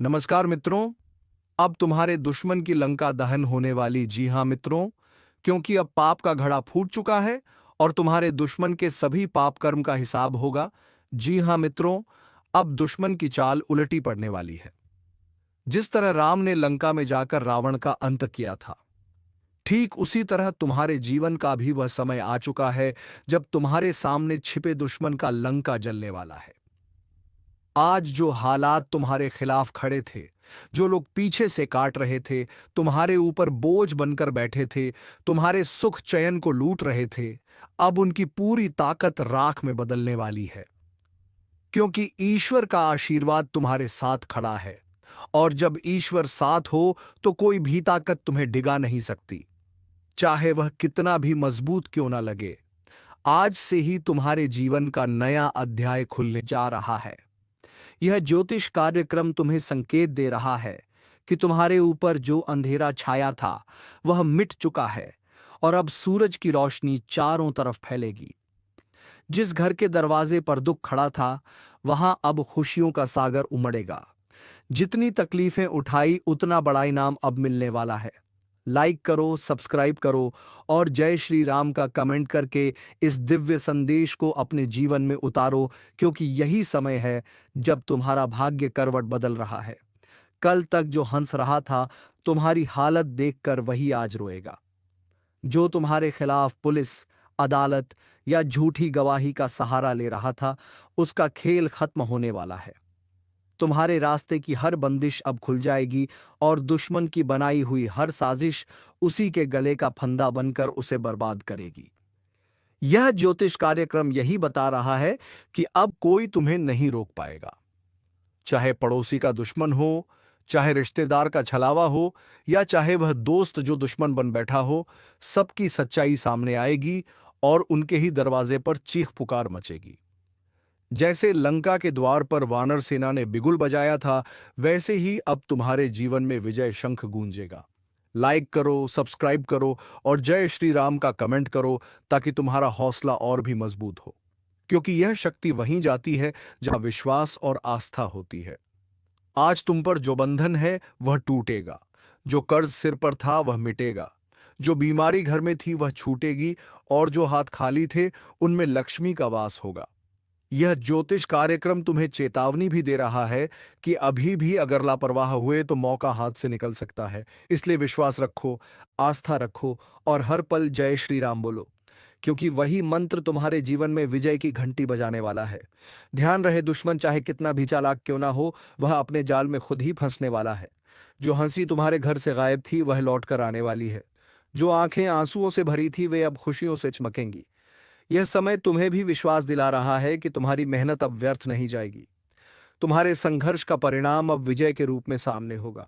नमस्कार मित्रों। अब तुम्हारे दुश्मन की लंका दहन होने वाली। जी हाँ मित्रों, क्योंकि अब पाप का घड़ा फूट चुका है और तुम्हारे दुश्मन के सभी पाप कर्म का हिसाब होगा। जी हाँ मित्रों, अब दुश्मन की चाल उलटी पड़ने वाली है। जिस तरह राम ने लंका में जाकर रावण का अंत किया था, ठीक उसी तरह तुम्हारे जीवन का भी वह समय आ चुका है जब तुम्हारे सामने छिपे दुश्मन का लंका जलने वाला है। आज जो हालात तुम्हारे खिलाफ खड़े थे, जो लोग पीछे से काट रहे थे, तुम्हारे ऊपर बोझ बनकर बैठे थे, तुम्हारे सुख चैन को लूट रहे थे, अब उनकी पूरी ताकत राख में बदलने वाली है। क्योंकि ईश्वर का आशीर्वाद तुम्हारे साथ खड़ा है, और जब ईश्वर साथ हो तो कोई भी ताकत तुम्हें डिगा नहीं सकती, चाहे वह कितना भी मजबूत क्यों ना लगे। आज से ही तुम्हारे जीवन का नया अध्याय खुलने जा रहा है। यह ज्योतिष कार्यक्रम तुम्हें संकेत दे रहा है कि तुम्हारे ऊपर जो अंधेरा छाया था वह मिट चुका है और अब सूरज की रोशनी चारों तरफ फैलेगी। जिस घर के दरवाजे पर दुख खड़ा था, वहां अब खुशियों का सागर उमड़ेगा। जितनी तकलीफें उठाई उतना बड़ा इनाम अब मिलने वाला है। लाइक करो, सब्सक्राइब करो और जय श्री राम का कमेंट करके इस दिव्य संदेश को अपने जीवन में उतारो, क्योंकि यही समय है जब तुम्हारा भाग्य करवट बदल रहा है। कल तक जो हंस रहा था, तुम्हारी हालत देखकर वही आज रोएगा। जो तुम्हारे खिलाफ पुलिस, अदालत या झूठी गवाही का सहारा ले रहा था, उसका खेल खत्म होने वाला है। तुम्हारे रास्ते की हर बंदिश अब खुल जाएगी और दुश्मन की बनाई हुई हर साजिश उसी के गले का फंदा बनकर उसे बर्बाद करेगी। यह ज्योतिष कार्यक्रम यही बता रहा है कि अब कोई तुम्हें नहीं रोक पाएगा। चाहे पड़ोसी का दुश्मन हो, चाहे रिश्तेदार का छलावा हो, या चाहे वह दोस्त जो दुश्मन बन बैठा हो, सबकी सच्चाई सामने आएगी और उनके ही दरवाजे पर चीख पुकार मचेगी। जैसे लंका के द्वार पर वानर सेना ने बिगुल बजाया था, वैसे ही अब तुम्हारे जीवन में विजय शंख गूंजेगा। लाइक करो, सब्सक्राइब करो और जय श्री राम का कमेंट करो, ताकि तुम्हारा हौसला और भी मजबूत हो। क्योंकि यह शक्ति वहीं जाती है जहां विश्वास और आस्था होती है। आज तुम पर जो बंधन है वह टूटेगा, जो कर्ज सिर पर था वह मिटेगा, जो बीमारी घर में थी वह छूटेगी, और जो हाथ खाली थे उनमें लक्ष्मी का वास होगा। यह ज्योतिष कार्यक्रम तुम्हें चेतावनी भी दे रहा है कि अभी भी अगर लापरवाह हुए तो मौका हाथ से निकल सकता है। इसलिए विश्वास रखो, आस्था रखो और हर पल जय श्री राम बोलो, क्योंकि वही मंत्र तुम्हारे जीवन में विजय की घंटी बजाने वाला है। ध्यान रहे, दुश्मन चाहे कितना भी चालाक क्यों ना हो, वह अपने जाल में खुद ही फंसने वाला है। जो हंसी तुम्हारे घर से गायब थी वह लौट कर आने वाली है। जो आंखें आंसुओं से भरी थी वे अब खुशियों से चमकेंगी। यह समय तुम्हें भी विश्वास दिला रहा है कि तुम्हारी मेहनत अब व्यर्थ नहीं जाएगी। तुम्हारे संघर्ष का परिणाम अब विजय के रूप में सामने होगा।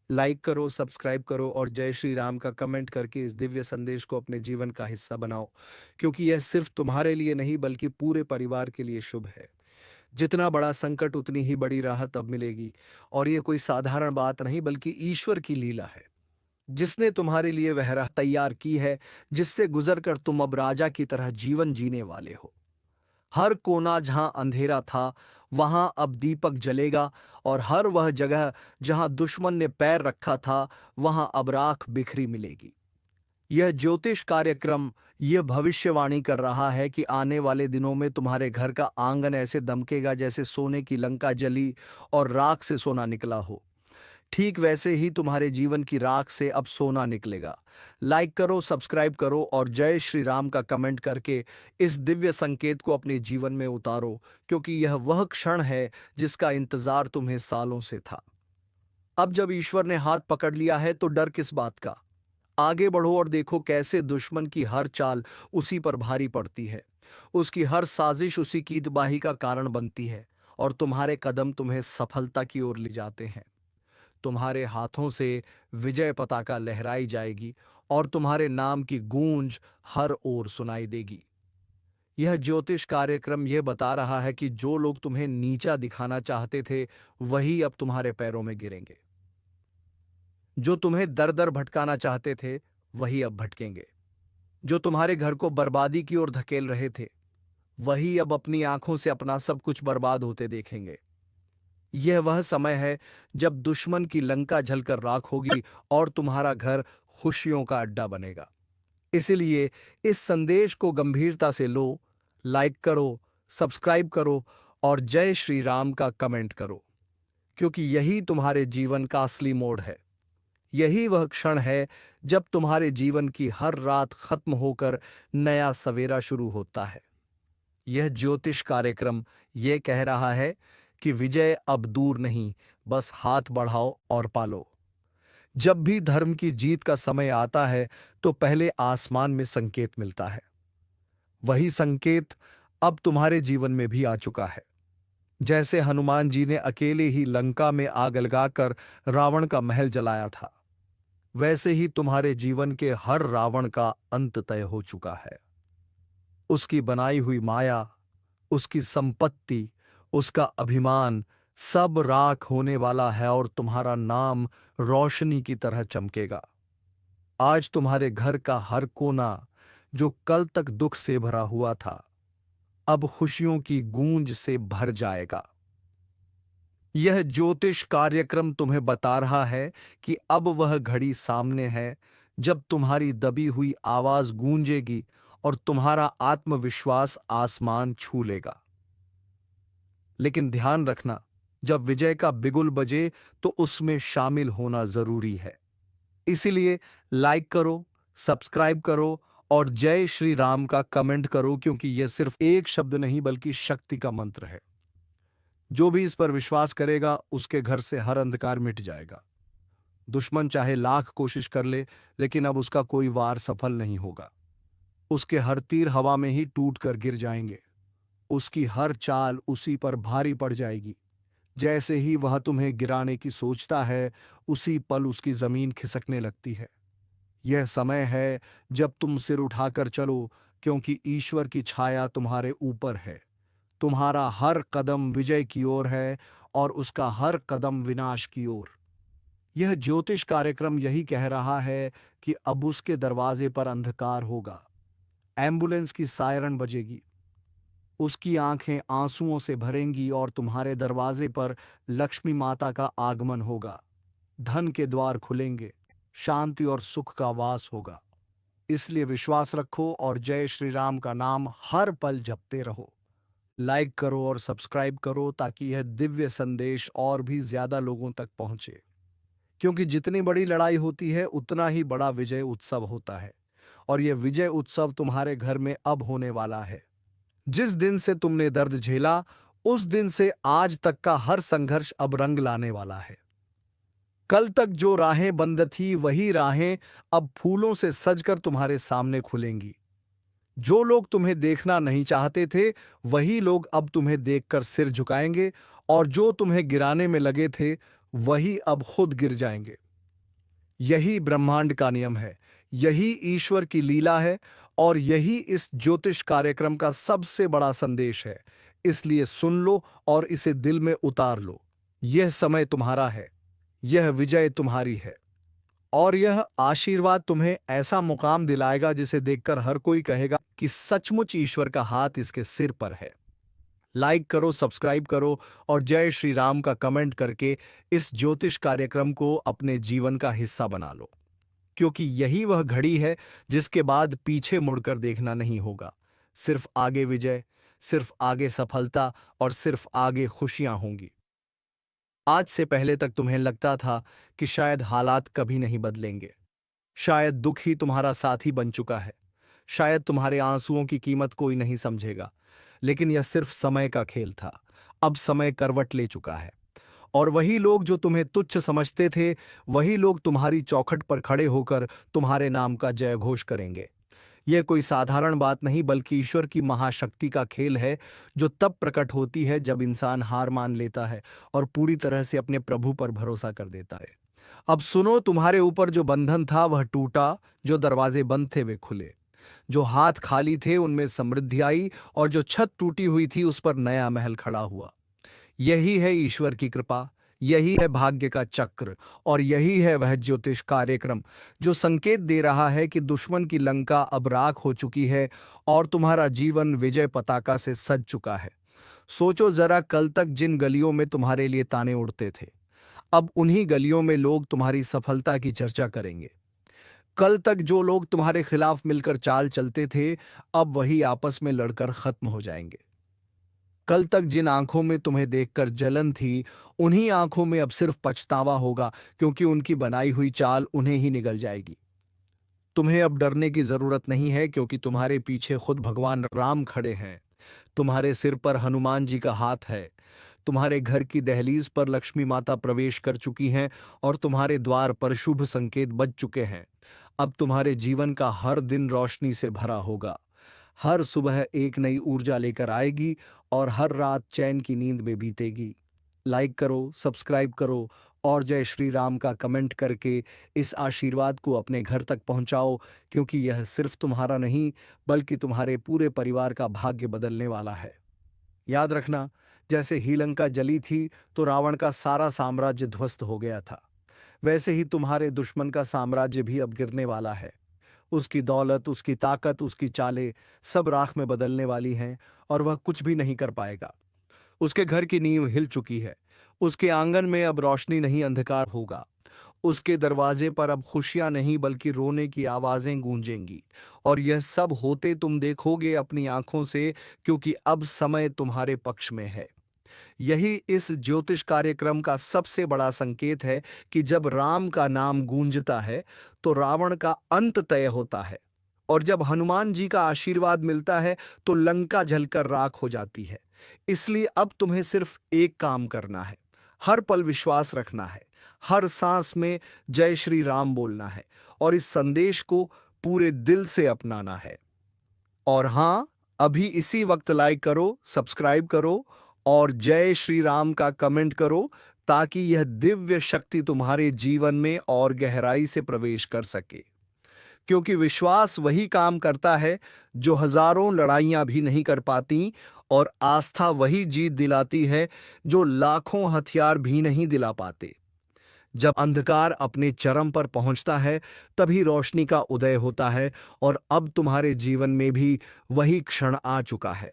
लाइक करो, सब्सक्राइब करो और जय श्री राम का कमेंट करके इस दिव्य संदेश को अपने जीवन का हिस्सा बनाओ, क्योंकि यह सिर्फ तुम्हारे लिए नहीं बल्कि पूरे परिवार के लिए शुभ है। जितना बड़ा संकट उतनी ही बड़ी राहत अब मिलेगी, और ये कोई साधारण बात नहीं बल्कि ईश्वर की लीला है, जिसने तुम्हारे लिए वह राह तैयार की है जिससे गुजरकर तुम अब राजा की तरह जीवन जीने वाले हो। हर कोना जहां अंधेरा था वहां अब दीपक जलेगा, और हर वह जगह जहां दुश्मन ने पैर रखा था वहां अब राख बिखरी मिलेगी। यह ज्योतिष कार्यक्रम यह भविष्यवाणी कर रहा है कि आने वाले दिनों में तुम्हारे घर का आंगन ऐसे दमकेगा जैसे सोने की लंका जली और राख से सोना निकला हो। ठीक वैसे ही तुम्हारे जीवन की राख से अब सोना निकलेगा। लाइक करो, सब्सक्राइब करो और जय श्री राम का कमेंट करके इस दिव्य संकेत को अपने जीवन में उतारो, क्योंकि यह वह क्षण है जिसका इंतजार तुम्हें सालों से था। अब जब ईश्वर ने हाथ पकड़ लिया है तो डर किस बात का। आगे बढ़ो और देखो कैसे दुश्मन की हर चाल उसी पर भारी पड़ती है, उसकी हर साजिश उसी की तबाही का कारण बनती है, और तुम्हारे कदम तुम्हें सफलता की ओर ले जाते हैं। तुम्हारे हाथों से विजय पताका लहराई जाएगी और तुम्हारे नाम की गूंज हर ओर सुनाई देगी। यह ज्योतिष कार्यक्रम यह बता रहा है कि जो लोग तुम्हें नीचा दिखाना चाहते थे वही अब तुम्हारे पैरों में गिरेंगे। जो तुम्हें दर दर भटकाना चाहते थे वही अब भटकेंगे। जो तुम्हारे घर को बर्बादी की ओर धकेल रहे थे वही अब अपनी आंखों से अपना सब कुछ बर्बाद होते देखेंगे। यह वह समय है जब दुश्मन की लंका जलकर राख होगी और तुम्हारा घर खुशियों का अड्डा बनेगा। इसलिए इस संदेश को गंभीरता से लो, लाइक करो, सब्सक्राइब करो और जय श्री राम का कमेंट करो, क्योंकि यही तुम्हारे जीवन का असली मोड़ है। यही वह क्षण है जब तुम्हारे जीवन की हर रात खत्म होकर नया सवेरा शुरू होता है। यह ज्योतिष कार्यक्रम यह कह रहा है कि विजय अब दूर नहीं, बस हाथ बढ़ाओ और पालो। जब भी धर्म की जीत का समय आता है तो पहले आसमान में संकेत मिलता है। वही संकेत अब तुम्हारे जीवन में भी आ चुका है। जैसे हनुमान जी ने अकेले ही लंका में आग लगाकर रावण का महल जलाया था, वैसे ही तुम्हारे जीवन के हर रावण का अंत तय हो चुका है। उसकी बनाई हुई माया, उसकी संपत्ति, उसका अभिमान सब राख होने वाला है और तुम्हारा नाम रोशनी की तरह चमकेगा। आज तुम्हारे घर का हर कोना जो कल तक दुख से भरा हुआ था, अब खुशियों की गूंज से भर जाएगा। यह ज्योतिष कार्यक्रम तुम्हें बता रहा है कि अब वह घड़ी सामने है जब तुम्हारी दबी हुई आवाज गूंजेगी और तुम्हारा आत्मविश्वास आसमान छू लेगा। लेकिन ध्यान रखना, जब विजय का बिगुल बजे तो उसमें शामिल होना जरूरी है। इसीलिए लाइक करो, सब्सक्राइब करो और जय श्री राम का कमेंट करो, क्योंकि यह सिर्फ एक शब्द नहीं बल्कि शक्ति का मंत्र है। जो भी इस पर विश्वास करेगा उसके घर से हर अंधकार मिट जाएगा। दुश्मन चाहे लाख कोशिश कर ले, लेकिन अब उसका कोई वार सफल नहीं होगा। उसके हर तीर हवा में ही टूट कर गिर जाएंगे। उसकी हर चाल उसी पर भारी पड़ जाएगी। जैसे ही वह तुम्हें गिराने की सोचता है, उसी पल उसकी जमीन खिसकने लगती है। यह समय है जब तुम सिर उठाकर चलो, क्योंकि ईश्वर की छाया तुम्हारे ऊपर है। तुम्हारा हर कदम विजय की ओर है और उसका हर कदम विनाश की ओर। यह ज्योतिष कार्यक्रम यही कह रहा है कि अब उसके दरवाजे पर अंधकार होगा। एम्बुलेंस की सायरन बजेगी, उसकी आंखें आंसुओं से भरेंगी और तुम्हारे दरवाजे पर लक्ष्मी माता का आगमन होगा। धन के द्वार खुलेंगे, शांति और सुख का वास होगा। इसलिए विश्वास रखो और जय श्री राम का नाम हर पल जपते रहो। लाइक करो और सब्सक्राइब करो ताकि यह दिव्य संदेश और भी ज्यादा लोगों तक पहुंचे, क्योंकि जितनी बड़ी लड़ाई होती है उतना ही बड़ा विजय उत्सव होता है। और यह विजय उत्सव तुम्हारे घर में अब होने वाला है। जिस दिन से तुमने दर्द झेला, उस दिन से आज तक का हर संघर्ष अब रंग लाने वाला है। कल तक जो राहें बंद थी, वही राहें अब फूलों से सजकर तुम्हारे सामने खुलेंगी। जो लोग तुम्हें देखना नहीं चाहते थे, वही लोग अब तुम्हें देखकर सिर झुकाएंगे और जो तुम्हें गिराने में लगे थे, वही अब खुद गिर जाएंगे। यही ब्रह्मांड का नियम है, यही ईश्वर की लीला है और यही इस ज्योतिष कार्यक्रम का सबसे बड़ा संदेश है। इसलिए सुन लो और इसे दिल में उतार लो। यह समय तुम्हारा है, यह विजय तुम्हारी है और यह आशीर्वाद तुम्हें ऐसा मुकाम दिलाएगा जिसे देखकर हर कोई कहेगा कि सचमुच ईश्वर का हाथ इसके सिर पर है। लाइक करो, सब्सक्राइब करो और जय श्री राम का कमेंट करके इस ज्योतिष कार्यक्रम को अपने जीवन का हिस्सा बना लो, क्योंकि यही वह घड़ी है जिसके बाद पीछे मुड़कर देखना नहीं होगा। सिर्फ आगे विजय, सिर्फ आगे सफलता और सिर्फ आगे खुशियां होंगी। आज से पहले तक तुम्हें लगता था कि शायद हालात कभी नहीं बदलेंगे, शायद दुख ही तुम्हारा साथी बन चुका है, शायद तुम्हारे आंसुओं की कीमत कोई नहीं समझेगा। लेकिन यह सिर्फ समय का खेल था। अब समय करवट ले चुका है और वही लोग जो तुम्हें तुच्छ समझते थे, वही लोग तुम्हारी चौखट पर खड़े होकर तुम्हारे नाम का जय घोष करेंगे। यह कोई साधारण बात नहीं बल्कि ईश्वर की महाशक्ति का खेल है, जो तब प्रकट होती है जब इंसान हार मान लेता है और पूरी तरह से अपने प्रभु पर भरोसा कर देता है। अब सुनो, तुम्हारे ऊपर जो बंधन था वह टूटा, जो दरवाजे बंद थे वे खुले, जो हाथ खाली थे उनमें समृद्धि आई और जो छत टूटी हुई थी उस पर नया महल खड़ा हुआ। यही है ईश्वर की कृपा, यही है भाग्य का चक्र और यही है वह ज्योतिष कार्यक्रम जो संकेत दे रहा है कि दुश्मन की लंका अब राख हो चुकी है और तुम्हारा जीवन विजय पताका से सज चुका है। सोचो जरा, कल तक जिन गलियों में तुम्हारे लिए ताने उड़ते थे, अब उन्हीं गलियों में लोग तुम्हारी सफलता की चर्चा करेंगे। कल तक जो लोग तुम्हारे खिलाफ मिलकर चाल चलते थे, अब वही आपस में लड़कर खत्म हो जाएंगे। कल तक जिन आंखों में तुम्हें देखकर जलन थी, उन्हीं आंखों में अब सिर्फ पछतावा होगा, क्योंकि उनकी बनाई हुई चाल उन्हें ही निगल जाएगी। तुम्हें अब डरने की जरूरत नहीं है, क्योंकि तुम्हारे पीछे खुद भगवान राम खड़े हैं। तुम्हारे सिर पर हनुमान जी का हाथ है। तुम्हारे घर की दहलीज पर लक्ष्मी माता प्रवेश कर चुकी हैं और तुम्हारे द्वार पर शुभ संकेत बज चुके हैं। अब तुम्हारे जीवन का हर दिन रोशनी से भरा होगा। हर सुबह एक नई ऊर्जा लेकर आएगी और हर रात चैन की नींद में बीतेगी। लाइक करो, सब्सक्राइब करो और जय श्री राम का कमेंट करके इस आशीर्वाद को अपने घर तक पहुंचाओ, क्योंकि यह सिर्फ तुम्हारा नहीं, बल्कि तुम्हारे पूरे परिवार का भाग्य बदलने वाला है। याद रखना, जैसे ही लंका जली थी तो रावण का सारा साम्राज्य ध्वस्त हो गया था, वैसे ही तुम्हारे दुश्मन का साम्राज्य भी अब गिरने वाला है। उसकी दौलत, उसकी ताकत, उसकी चालें सब राख में बदलने वाली हैं और वह कुछ भी नहीं कर पाएगा। उसके घर की नींव हिल चुकी है। उसके आंगन में अब रोशनी नहीं, अंधकार होगा। उसके दरवाजे पर अब खुशियां नहीं, बल्कि रोने की आवाजें गूंजेंगी। और यह सब होते तुम देखोगे अपनी आंखों से, क्योंकि अब समय तुम्हारे पक्ष में है। यही इस ज्योतिष कार्यक्रम का सबसे बड़ा संकेत है कि जब राम का नाम गूंजता है तो रावण का अंत तय होता है, और जब हनुमान जी का आशीर्वाद मिलता है तो लंका जलकर राख हो जाती है। इसलिए अब तुम्हें सिर्फ एक काम करना है, हर पल विश्वास रखना है, हर सांस में जय श्री राम बोलना है और इस संदेश को पूरे दिल से अपनाना है। और हाँ, अभी इसी वक्त लाइक करो, सब्सक्राइब करो और जय श्री राम का कमेंट करो, ताकि यह दिव्य शक्ति तुम्हारे जीवन में और गहराई से प्रवेश कर सके। क्योंकि विश्वास वही काम करता है जो हजारों लड़ाइयां भी नहीं कर पाती, और आस्था वही जीत दिलाती है जो लाखों हथियार भी नहीं दिला पाते। जब अंधकार अपने चरम पर पहुंचता है, तभी रोशनी का उदय होता है, और अब तुम्हारे जीवन में भी वही क्षण आ चुका है।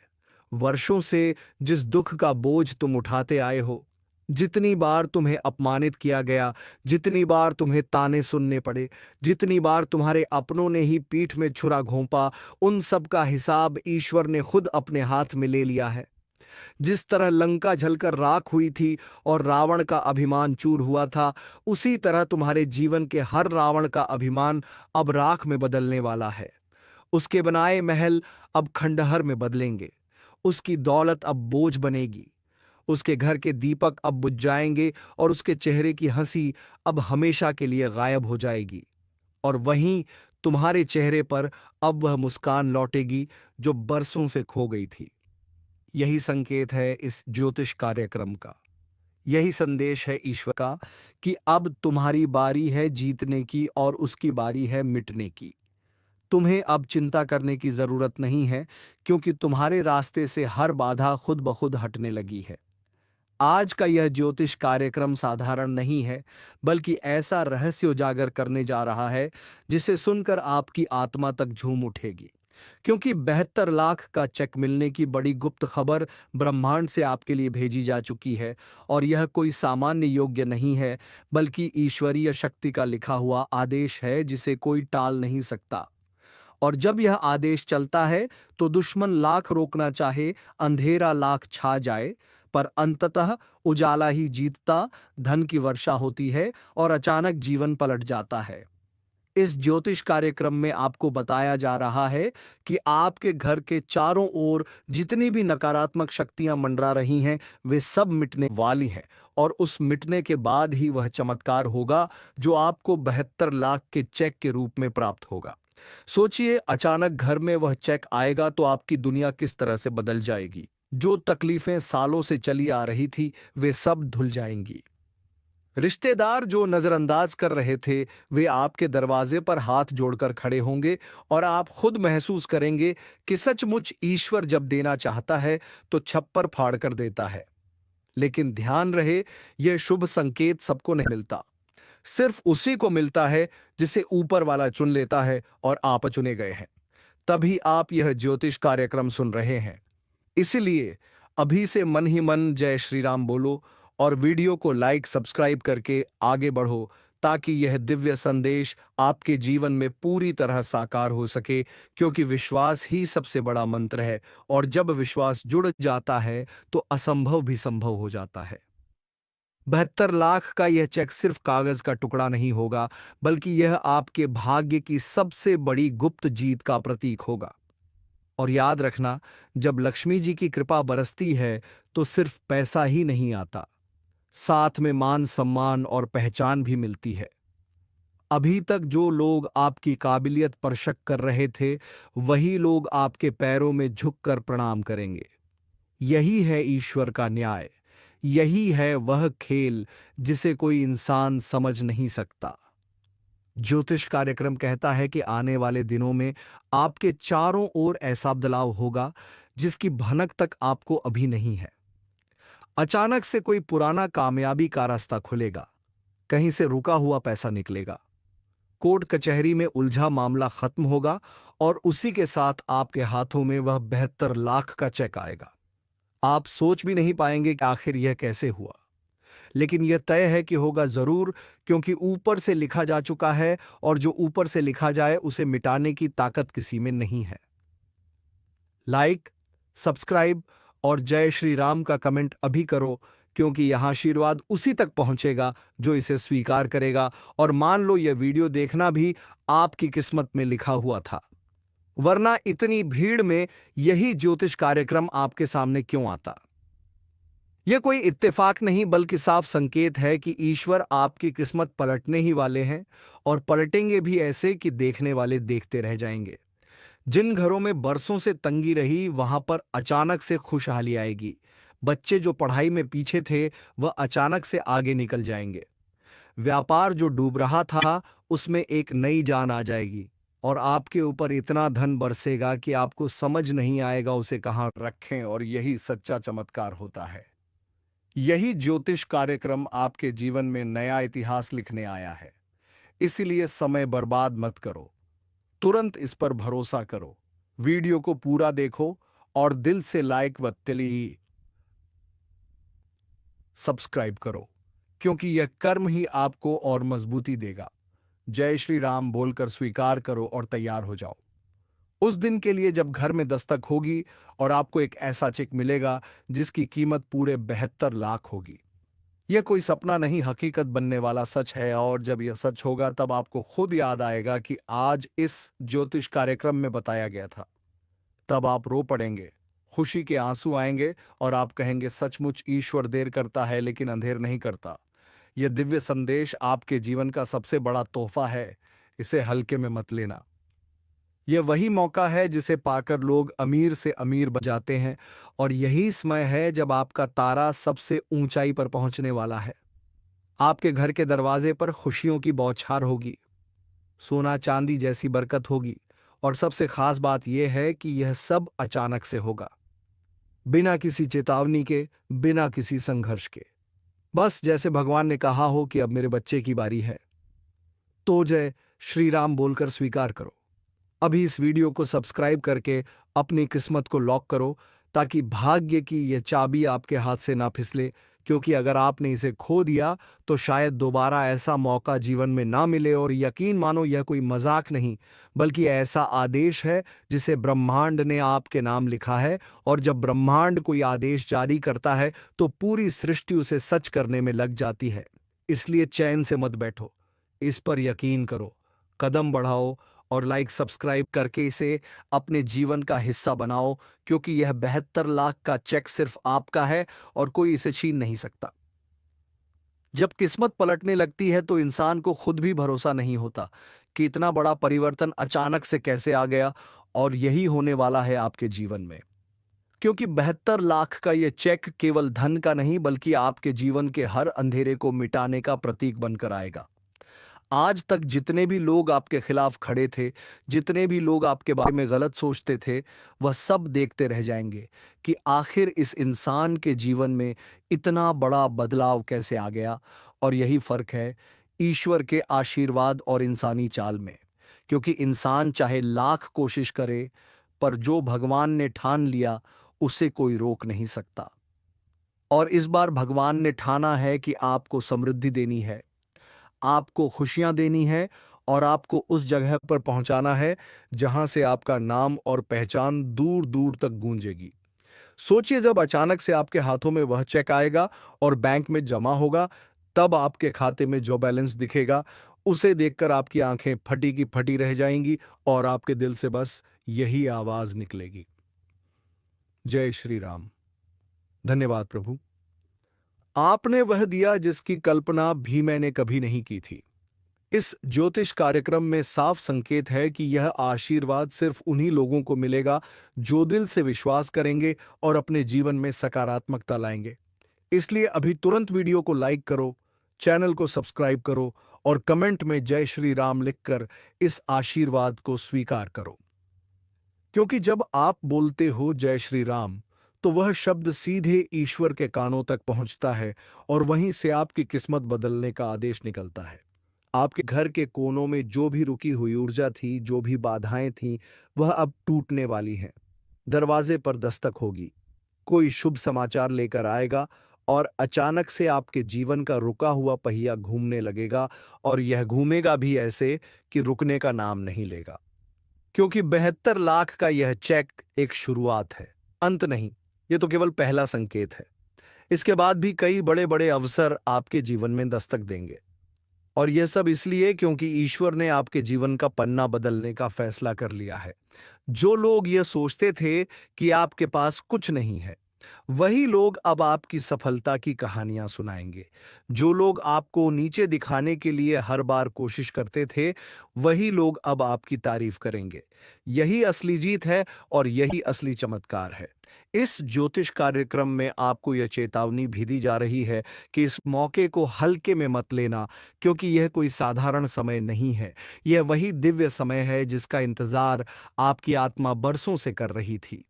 वर्षों से जिस दुख का बोझ तुम उठाते आए हो, जितनी बार तुम्हें अपमानित किया गया, जितनी बार तुम्हें ताने सुनने पड़े, जितनी बार तुम्हारे अपनों ने ही पीठ में छुरा घोंपा, उन सब का हिसाब ईश्वर ने खुद अपने हाथ में ले लिया है। जिस तरह लंका जलकर राख हुई थी और रावण का अभिमान चूर हुआ था, उसी तरह तुम्हारे जीवन के हर रावण का अभिमान अब राख में बदलने वाला है। उसके बनाए महल अब खंडहर में बदलेंगे। उसकी दौलत अब बोझ बनेगी। उसके घर के दीपक अब बुझ जाएंगे और उसके चेहरे की हंसी अब हमेशा के लिए गायब हो जाएगी। और वहीं तुम्हारे चेहरे पर अब वह मुस्कान लौटेगी जो बरसों से खो गई थी। यही संकेत है इस ज्योतिष कार्यक्रम का। यही संदेश है ईश्वर का कि अब तुम्हारी बारी है जीतने की और उसकी बारी है मिटने की। तुम्हें अब चिंता करने की जरूरत नहीं है, क्योंकि तुम्हारे रास्ते से हर बाधा खुद ब खुद हटने लगी है। आज का यह ज्योतिष कार्यक्रम साधारण नहीं है, बल्कि ऐसा रहस्य उजागर करने जा रहा है जिसे सुनकर आपकी आत्मा तक झूम उठेगी। क्योंकि 72 लाख का चेक मिलने की बड़ी गुप्त खबर ब्रह्मांड से आपके लिए भेजी जा चुकी है, और यह कोई सामान्य योग्य नहीं है, बल्कि ईश्वरीय शक्ति का लिखा हुआ आदेश है जिसे कोई टाल नहीं सकता। और जब यह आदेश चलता है तो दुश्मन लाख रोकना चाहे, अंधेरा लाख छा जाए, पर अंततः उजाला ही जीतता, धन की वर्षा होती है और अचानक जीवन पलट जाता है। इस ज्योतिष कार्यक्रम में आपको बताया जा रहा है कि आपके घर के चारों ओर जितनी भी नकारात्मक शक्तियां मंडरा रही हैं, वे सब मिटने वाली हैं, और उस मिटने के बाद ही वह चमत्कार होगा जो आपको 72 लाख के चेक के रूप में प्राप्त होगा। सोचिए, अचानक घर में वह चेक आएगा तो आपकी दुनिया किस तरह से बदल जाएगी। जो तकलीफें सालों से चली आ रही थी, वे सब धुल जाएंगी। रिश्तेदार जो नजरअंदाज कर रहे थे, वे आपके दरवाजे पर हाथ जोड़कर खड़े होंगे, और आप खुद महसूस करेंगे कि सचमुच ईश्वर जब देना चाहता है तो छप्पर फाड़ कर देता है। लेकिन ध्यान रहे, यह शुभ संकेत सबको नहीं मिलता। सिर्फ उसी को मिलता है जिसे ऊपर वाला चुन लेता है, और आप चुने गए हैं। तभी आप यह ज्योतिष कार्यक्रम सुन रहे हैं। इसलिए अभी से मन ही मन जय श्री राम बोलो और वीडियो को लाइक सब्सक्राइब करके आगे बढ़ो, ताकि यह दिव्य संदेश आपके जीवन में पूरी तरह साकार हो सके, क्योंकि विश्वास ही सबसे बड़ा मंत्र है और जब विश्वास जुड़ जाता है तो असंभव भी संभव हो जाता है। 72 लाख का यह चेक सिर्फ कागज का टुकड़ा नहीं होगा, बल्कि यह आपके भाग्य की सबसे बड़ी गुप्त जीत का प्रतीक होगा। और याद रखना, जब लक्ष्मी जी की कृपा बरसती है तो सिर्फ पैसा ही नहीं आता, साथ में मान सम्मान और पहचान भी मिलती है। अभी तक जो लोग आपकी काबिलियत पर शक कर रहे थे, वही लोग आपके पैरों में झुककर प्रणाम करेंगे। यही है ईश्वर का न्याय। यही है वह खेल जिसे कोई इंसान समझ नहीं सकता। ज्योतिष कार्यक्रम कहता है कि आने वाले दिनों में आपके चारों ओर ऐसा बदलाव होगा जिसकी भनक तक आपको अभी नहीं है। अचानक से कोई पुराना कामयाबी का रास्ता खुलेगा, कहीं से रुका हुआ पैसा निकलेगा, कोर्ट कचहरी में उलझा मामला खत्म होगा और उसी के साथ आपके हाथों में वह 72 लाख का चेक आएगा। आप सोच भी नहीं पाएंगे कि आखिर यह कैसे हुआ, लेकिन यह तय है कि होगा जरूर, क्योंकि ऊपर से लिखा जा चुका है और जो ऊपर से लिखा जाए उसे मिटाने की ताकत किसी में नहीं है। लाइक, सब्सक्राइब और जय श्री राम का कमेंट अभी करो, क्योंकि यहां आशीर्वाद उसी तक पहुंचेगा जो इसे स्वीकार करेगा। और मान लो यह वीडियो देखना भी आपकी किस्मत में लिखा हुआ था, वरना इतनी भीड़ में यही ज्योतिष कार्यक्रम आपके सामने क्यों आता। यह कोई इत्तेफाक नहीं, बल्कि साफ संकेत है कि ईश्वर आपकी किस्मत पलटने ही वाले हैं, और पलटेंगे भी ऐसे कि देखने वाले देखते रह जाएंगे। जिन घरों में बरसों से तंगी रही, वहां पर अचानक से खुशहाली आएगी। बच्चे जो पढ़ाई में पीछे थे, वह अचानक से आगे निकल जाएंगे। व्यापार जो डूब रहा था, उसमें एक नई जान आ जाएगी और आपके ऊपर इतना धन बरसेगा कि आपको समझ नहीं आएगा उसे कहां रखें। और यही सच्चा चमत्कार होता है। यही ज्योतिष कार्यक्रम आपके जीवन में नया इतिहास लिखने आया है। इसीलिए समय बर्बाद मत करो, तुरंत इस पर भरोसा करो। वीडियो को पूरा देखो और दिल से लाइक व सब्सक्राइब करो, क्योंकि यह कर्म ही आपको और मजबूती देगा। जय श्री राम बोलकर स्वीकार करो और तैयार हो जाओ उस दिन के लिए जब घर में दस्तक होगी और आपको एक ऐसा चेक मिलेगा जिसकी कीमत पूरे 72 लाख होगी। यह कोई सपना नहीं, हकीकत बनने वाला सच है। और जब यह सच होगा तब आपको खुद याद आएगा कि आज इस ज्योतिष कार्यक्रम में बताया गया था। तब आप रो पड़ेंगे, खुशी के आंसू आएंगे और आप कहेंगे, सचमुच ईश्वर देर करता है लेकिन अंधेर नहीं करता। यह दिव्य संदेश आपके जीवन का सबसे बड़ा तोहफा है, इसे हल्के में मत लेना। यह वही मौका है जिसे पाकर लोग अमीर से अमीर बन जाते हैं, और यही समय है जब आपका तारा सबसे ऊंचाई पर पहुंचने वाला है। आपके घर के दरवाजे पर खुशियों की बौछार होगी, सोना चांदी जैसी बरकत होगी, और सबसे खास बात यह है कि यह सब अचानक से होगा, बिना किसी चेतावनी के, बिना किसी संघर्ष के। बस जैसे भगवान ने कहा हो कि अब मेरे बच्चे की बारी है, तो जय श्री राम बोलकर स्वीकार करो। अभी इस वीडियो को सब्सक्राइब करके अपनी किस्मत को लॉक करो, ताकि भाग्य की यह चाबी आपके हाथ से ना फिसले, क्योंकि अगर आपने इसे खो दिया तो शायद दोबारा ऐसा मौका जीवन में ना मिले। और यकीन मानो, यह कोई मजाक नहीं, बल्कि ऐसा आदेश है जिसे ब्रह्मांड ने आपके नाम लिखा है। और जब ब्रह्मांड कोई आदेश जारी करता है तो पूरी सृष्टि उसे सच करने में लग जाती है। इसलिए चैन से मत बैठो, इस पर यकीन करो, कदम बढ़ाओ और लाइक सब्सक्राइब करके इसे अपने जीवन का हिस्सा बनाओ, क्योंकि यह 72 लाख का चेक सिर्फ आपका है और कोई इसे छीन नहीं सकता। जब किस्मत पलटने लगती है तो इंसान को खुद भी भरोसा नहीं होता कि इतना बड़ा परिवर्तन अचानक से कैसे आ गया। और यही होने वाला है आपके जीवन में, क्योंकि 72 लाख का यह चेक केवल धन का नहीं, बल्कि आपके जीवन के हर अंधेरे को मिटाने का प्रतीक बनकर आएगा। आज तक जितने भी लोग आपके खिलाफ खड़े थे, जितने भी लोग आपके बारे में गलत सोचते थे, वह सब देखते रह जाएंगे कि आखिर इस इंसान के जीवन में इतना बड़ा बदलाव कैसे आ गया। और यही फर्क है ईश्वर के आशीर्वाद और इंसानी चाल में, क्योंकि इंसान चाहे लाख कोशिश करे, पर जो भगवान ने ठान लिया उसे कोई रोक नहीं सकता। और इस बार भगवान ने ठाना है कि आपको समृद्धि देनी है, आपको खुशियां देनी है और आपको उस जगह पर पहुंचाना है जहां से आपका नाम और पहचान दूर दूर तक गूंजेगी। सोचिए, जब अचानक से आपके हाथों में वह चेक आएगा और बैंक में जमा होगा, तब आपके खाते में जो बैलेंस दिखेगा उसे देखकर आपकी आंखें फटी की फटी रह जाएंगी और आपके दिल से बस यही आवाज निकलेगी, जय श्री राम। धन्यवाद प्रभु, आपने वह दिया जिसकी कल्पना भी मैंने कभी नहीं की थी। इस ज्योतिष कार्यक्रम में साफ संकेत है कि यह आशीर्वाद सिर्फ उन्हीं लोगों को मिलेगा जो दिल से विश्वास करेंगे और अपने जीवन में सकारात्मकता लाएंगे। इसलिए अभी तुरंत वीडियो को लाइक करो, चैनल को सब्सक्राइब करो और कमेंट में जय श्री राम लिखकर इस आशीर्वाद को स्वीकार करो। क्योंकि जब आप बोलते हो जय श्री राम, तो वह शब्द सीधे ईश्वर के कानों तक पहुंचता है और वहीं से आपकी किस्मत बदलने का आदेश निकलता है। आपके घर के कोनों में जो भी रुकी हुई ऊर्जा थी, जो भी बाधाएं थीं, वह अब टूटने वाली हैं। दरवाजे पर दस्तक होगी, कोई शुभ समाचार लेकर आएगा और अचानक से आपके जीवन का रुका हुआ पहिया घूमने लगेगा और यह घूमेगा भी ऐसे कि रुकने का नाम नहीं लेगा। क्योंकि 72 लाख का यह चेक एक शुरुआत है, अंत नहीं। ये तो केवल पहला संकेत है। इसके बाद भी कई बड़े बड़े अवसर आपके जीवन में दस्तक देंगे। और यह सब इसलिए क्योंकि ईश्वर ने आपके जीवन का पन्ना बदलने का फैसला कर लिया है। जो लोग यह सोचते थे कि आपके पास कुछ नहीं है, वही लोग अब आपकी सफलता की कहानियां सुनाएंगे। जो लोग आपको नीचे दिखाने के लिए हर बार कोशिश करते थे, वही लोग अब आपकी तारीफ करेंगे। यही असली जीत है और यही असली चमत्कार है। इस ज्योतिष कार्यक्रम में आपको यह चेतावनी भी दी जा रही है कि इस मौके को हल्के में मत लेना, क्योंकि यह कोई साधारण समय नहीं है। यह वही दिव्य समय है जिसका इंतजार आपकी आत्मा बरसों से कर रही थी।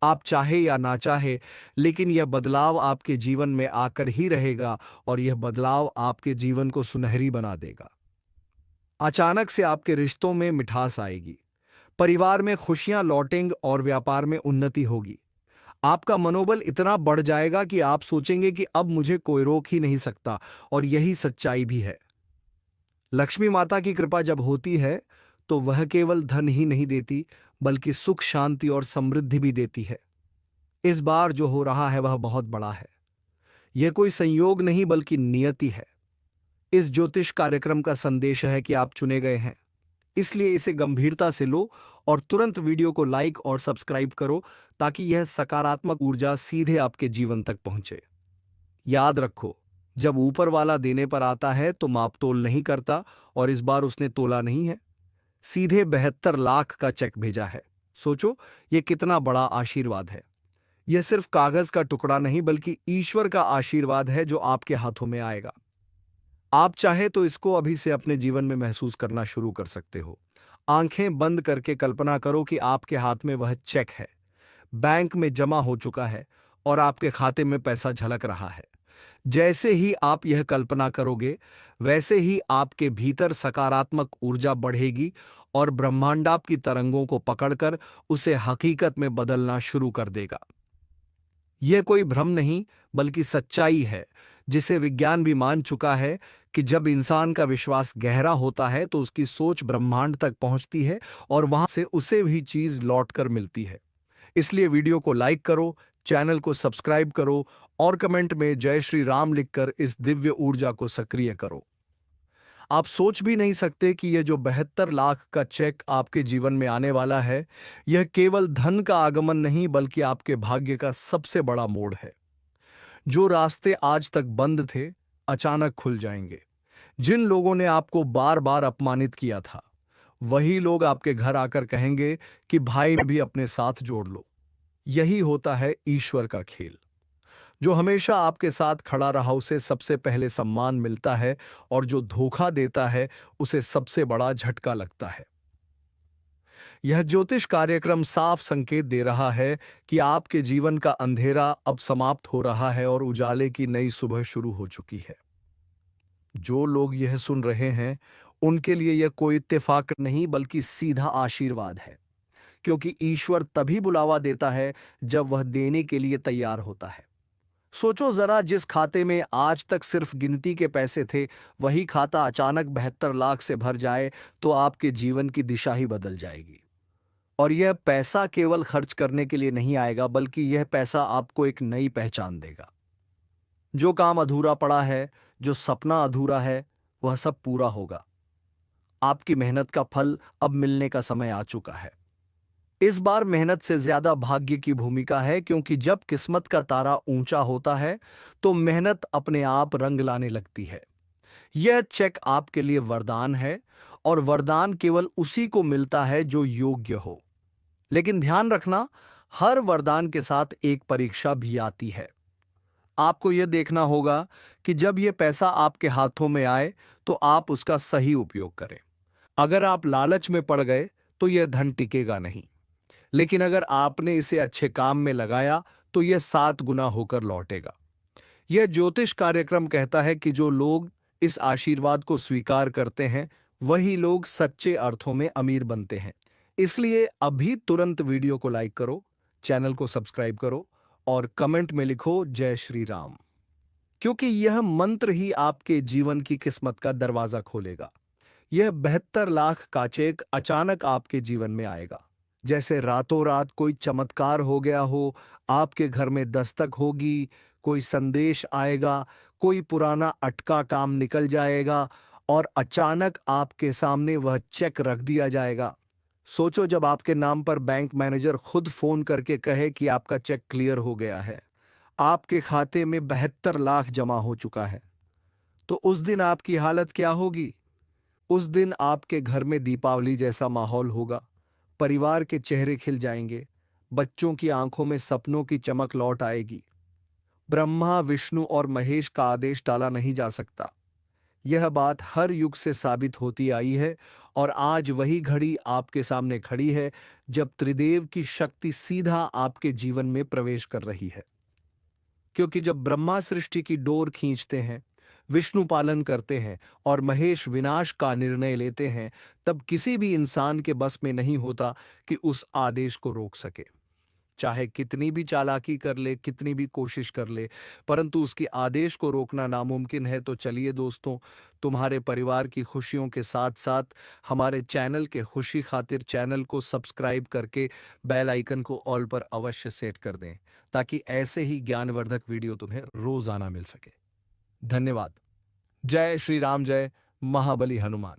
आप चाहे या ना चाहे, लेकिन यह बदलाव आपके जीवन में आकर ही रहेगा और यह बदलाव आपके जीवन को सुनहरी बना देगा। अचानक से आपके रिश्तों में मिठास आएगी, परिवार में खुशियां लौटेंगी और व्यापार में उन्नति होगी। आपका मनोबल इतना बढ़ जाएगा कि आप सोचेंगे कि अब मुझे कोई रोक ही नहीं सकता, और यही सच्चाई भी है। लक्ष्मी माता की कृपा जब होती है तो वह केवल धन ही नहीं देती, बल्कि सुख, शांति और समृद्धि भी देती है। इस बार जो हो रहा है वह बहुत बड़ा है। यह कोई संयोग नहीं बल्कि नियति है। इस ज्योतिष कार्यक्रम का संदेश है कि आप चुने गए हैं, इसलिए इसे गंभीरता से लो और तुरंत वीडियो को लाइक और सब्सक्राइब करो ताकि यह सकारात्मक ऊर्जा सीधे आपके जीवन तक पहुंचे। याद रखो, जब ऊपर वाला देने पर आता है तो माप तोल नहीं करता, और इस बार उसने तोला नहीं है, सीधे 72 लाख का चेक भेजा है। सोचो, यह कितना बड़ा आशीर्वाद है। यह सिर्फ कागज का टुकड़ा नहीं बल्कि ईश्वर का आशीर्वाद है जो आपके हाथों में आएगा। आप चाहे तो इसको अभी से अपने जीवन में महसूस करना शुरू कर सकते हो। आंखें बंद करके कल्पना करो कि आपके हाथ में वह चेक है, बैंक में जमा हो चुका है और आपके खाते में पैसा झलक रहा है। जैसे ही आप यह कल्पना करोगे, वैसे ही आपके भीतर सकारात्मक ऊर्जा बढ़ेगी और ब्रह्मांड आपकी तरंगों को पकड़कर उसे हकीकत में बदलना शुरू कर देगा। यह कोई भ्रम नहीं बल्कि सच्चाई है, जिसे विज्ञान भी मान चुका है कि जब इंसान का विश्वास गहरा होता है तो उसकी सोच ब्रह्मांड तक पहुंचती है और वहां से उसे भी चीज लौटकर मिलती है। इसलिए वीडियो को लाइक करो, चैनल को सब्सक्राइब करो और कमेंट में जय श्री राम लिखकर इस दिव्य ऊर्जा को सक्रिय करो। आप सोच भी नहीं सकते कि यह जो 72 लाख का चेक आपके जीवन में आने वाला है, यह केवल धन का आगमन नहीं बल्कि आपके भाग्य का सबसे बड़ा मोड़ है। जो रास्ते आज तक बंद थे, अचानक खुल जाएंगे। जिन लोगों ने आपको बार बार अपमानित किया था, वही लोग आपके घर आकर कहेंगे कि भाई भी अपने साथ जोड़ लो। यही होता है ईश्वर का खेल। जो हमेशा आपके साथ खड़ा रहा उसे सबसे पहले सम्मान मिलता है, और जो धोखा देता है उसे सबसे बड़ा झटका लगता है। यह ज्योतिष कार्यक्रम साफ संकेत दे रहा है कि आपके जीवन का अंधेरा अब समाप्त हो रहा है और उजाले की नई सुबह शुरू हो चुकी है। जो लोग यह सुन रहे हैं, उनके लिए यह कोई इत्तेफाक नहीं बल्कि सीधा आशीर्वाद है। क्योंकि ईश्वर तभी बुलावा देता है जब वह देने के लिए तैयार होता है। सोचो जरा, जिस खाते में आज तक सिर्फ गिनती के पैसे थे, वही खाता अचानक 72 लाख से भर जाए तो आपके जीवन की दिशा ही बदल जाएगी। और यह पैसा केवल खर्च करने के लिए नहीं आएगा, बल्कि यह पैसा आपको एक नई पहचान देगा। जो काम अधूरा पड़ा है, जो सपना अधूरा है, वह सब पूरा होगा। आपकी मेहनत का फल अब मिलने का समय आ चुका है। इस बार मेहनत से ज्यादा भाग्य की भूमिका है, क्योंकि जब किस्मत का तारा ऊंचा होता है तो मेहनत अपने आप रंग लाने लगती है। यह चेक आपके लिए वरदान है, और वरदान केवल उसी को मिलता है जो योग्य हो। लेकिन ध्यान रखना, हर वरदान के साथ एक परीक्षा भी आती है। आपको यह देखना होगा कि जब यह पैसा आपके हाथों में आए तो आप उसका सही उपयोग करें। अगर आप लालच में पड़ गए तो यह धन टिकेगा नहीं, लेकिन अगर आपने इसे अच्छे काम में लगाया तो यह 7 गुना होकर लौटेगा। यह ज्योतिष कार्यक्रम कहता है कि जो लोग इस आशीर्वाद को स्वीकार करते हैं, वही लोग सच्चे अर्थों में अमीर बनते हैं। इसलिए अभी तुरंत वीडियो को लाइक करो, चैनल को सब्सक्राइब करो और कमेंट में लिखो जय श्री राम, क्योंकि यह मंत्र ही आपके जीवन की किस्मत का दरवाजा खोलेगा। यह 72 लाख का चेक अचानक आपके जीवन में आएगा, जैसे रातों रात कोई चमत्कार हो गया हो। आपके घर में दस्तक होगी, कोई संदेश आएगा, कोई पुराना अटका काम निकल जाएगा और अचानक आपके सामने वह चेक रख दिया जाएगा। सोचो, जब आपके नाम पर बैंक मैनेजर खुद फोन करके कहे कि आपका चेक क्लियर हो गया है, आपके खाते में 72 लाख जमा हो चुका है, तो उस दिन आपकी हालत क्या होगी? उस दिन आपके घर में दीपावली जैसा माहौल होगा। परिवार के चेहरे खिल जाएंगे, बच्चों की आंखों में सपनों की चमक लौट आएगी। ब्रह्मा, विष्णु और महेश का आदेश टाला नहीं जा सकता। यह बात हर युग से साबित होती आई है, और आज वही घड़ी आपके सामने खड़ी है जब त्रिदेव की शक्ति सीधा आपके जीवन में प्रवेश कर रही है। क्योंकि जब ब्रह्मा सृष्टि की डोर खींचते हैं, विष्णु पालन करते हैं और महेश विनाश का निर्णय लेते हैं, तब किसी भी इंसान के बस में नहीं होता कि उस आदेश को रोक सके। चाहे कितनी भी चालाकी कर ले, कितनी भी कोशिश कर ले, परंतु उसके आदेश को रोकना नामुमकिन है। तो चलिए दोस्तों, तुम्हारे परिवार की खुशियों के साथ साथ हमारे चैनल के खुशी खातिर चैनल को सब्सक्राइब करके बेल आइकन को ऑल पर अवश्य सेट कर दें, ताकि ऐसे ही ज्ञानवर्धक वीडियो तुम्हें रोजाना मिल सके। धन्यवाद। जय श्री राम, जय महाबली हनुमान।